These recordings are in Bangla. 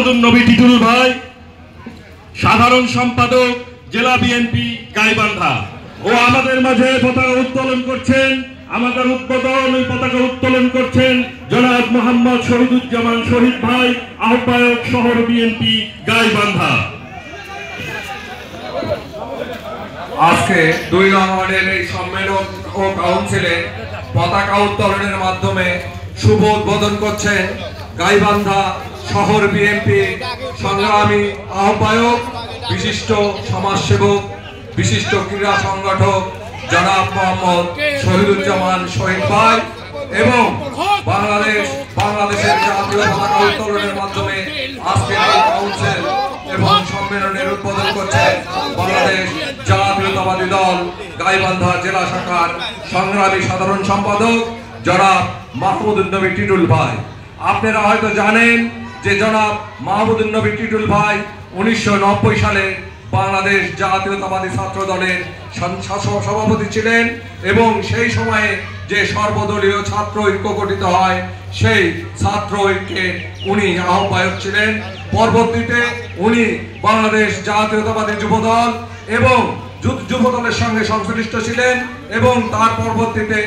মাহমুদুন নবী টিটুল ভাই, সাধারণ সম্পাদক জেলা বিএনপি গাইবান্ধা, ও আমাদের মাঝে পতাকা উত্তোলন করছেন। আমাদের উদ্বোধন ওই পতাকা উত্তোলন করছেন জনাব মোহাম্মদ শহীদুজ্জামান শহীদ ভাই, আহ্বায়ক শহর বিএনপি গাইবান্ধা। আজকে 2 নং ওয়ার্ডের এই সম্মেলন ও কাউন্সিলে পতাকা উত্তোলনের মাধ্যমে শুভ উদ্বোধন করছেন গাইবান্ধা শহর বিএনপি সংগ্রামী আহ্বায়ক, বিশিষ্ট সমাজসেবক, বিশিষ্ট ক্রীড়া সংগঠক জনাব মোহাম্মদ শহীদুজ্জামান শহীদ ভাই এবং বাংলাদেশের জাতীয় পতাকা উত্তোলনের মাধ্যমে আজকে কাউন্সিল এবং সম্মেলনের উদ্বোধন করছেন বাংলাদেশ জাতীয়তাবাদী দল গাইবান্ধা জেলা শাখার সংগ্রামী সাধারণ সম্পাদক জনাব মাহমুদুন নবী টিটুল ভাই। আপনারা হয়তো জানেন যে জনাব মাহমুদুন নবী টিটুল ভাই 1990 সালে বাংলাদেশ জাতীয়তাবাদী ছাত্র দলের সভাপতি ছিলেন এবং সেই সময়ে যে সর্বদলীয় ছাত্র ঐক্য গঠিত হয় সেই ছাত্র ঐক্যের উনি আহ্বায়ক ছিলেন। পরবর্তীতে উনি বাংলাদেশ জাতীয়তাবাদী যুবদল এবং যুবদলের সঙ্গে সংশ্লিষ্ট ছিলেন এবং তার পরবর্তীতে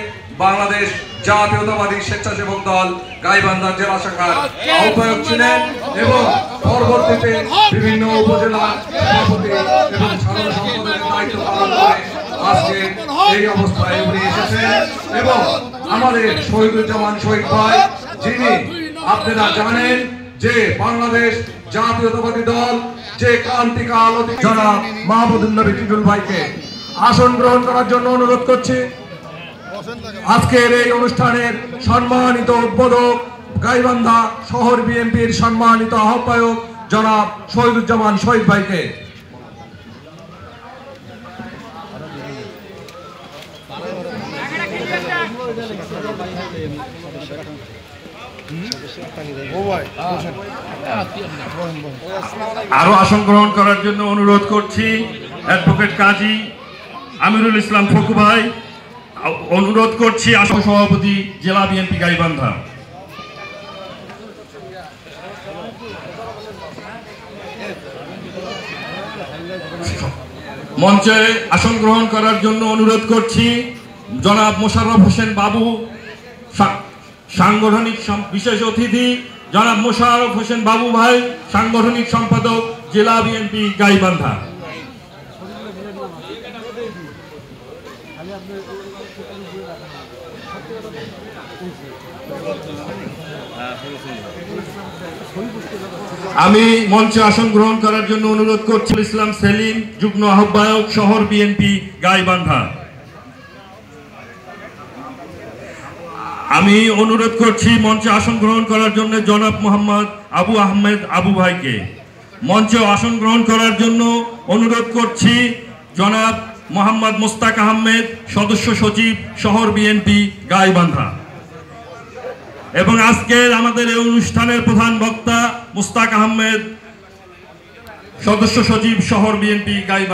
বাংলাদেশ জাতীয়তাবাদী স্বেচ্ছাসেবক দল গাইবান্ধা জেলা শাখার আহ্বায়ক ছিলেন এবং পরবর্তীতে বিভিন্ন উপজেলা সভাপতি এবং সাধারণ সম্পাদকের দায়িত্ব পালন করে আজকে এই অবস্থায় উনি এসেছেন। এবং আমাদের শহীদুজ্জামান শহীদ ভাই, যিনি আপনারা জানেন যে বাংলাদেশ জাতীয়তাবাদী দল যে ক্রান্তিকাল জনাব মাহমুদুন নবী টিটুল ভাইকে আসন গ্রহণ করার জন্য অনুরোধ করছি। আজকের এই অনুষ্ঠানের সম্মানিত উদ্বোধক গাইবান্ধা শহর বিএনপির সম্মানিত আহ্বায়ক জনাব শহীদুজ্জামান শহীদ ভাইকে। আরো আসন গ্রহণ করার জন্য অনুরোধ করছি অ্যাডভোকেট কাজী আমিরুল ইসলাম ফকু ভাই। অনুরোধ করছি আসন সভাপতি জেলা বিএনপি গাইবান্ধা। মঞ্চে আসন গ্রহণ করার জন্য অনুরোধ করছি জনাব মোশাররফ হোসেন বাবু, সাংগঠনিক বিশেষ অতিথি জনাব মোশাররফ হোসেন বাবু ভাই, সাংগঠনিক সম্পাদক জেলা বিএনপি গাইবান্ধা। আমি মঞ্চে আসন গ্রহণ করার জন্য অনুরোধ করছি ইসলাম সেলিম, যুগ্ম আহ্বায়ক শহর বিএনপি গাইবান্ধা। আমি অনুরোধ করছি মঞ্চে আসন গ্রহণ করার জন্য জনাব মোহাম্মদ আবু আহমেদ আবু ভাইকে। মঞ্চে আসন গ্রহণ করার জন্য অনুরোধ করছি জনাব মোহাম্মদ মুস্তাক আহমেদ, সদস্য সচিব শহর বিএনপি গাইবান্ধা। এবং আজকের আমাদের এই অনুষ্ঠানের প্রধান বক্তা মুস্তাক আহমেদ, সদস্য সচিব শহর বিএনপি গাইবান্ধা।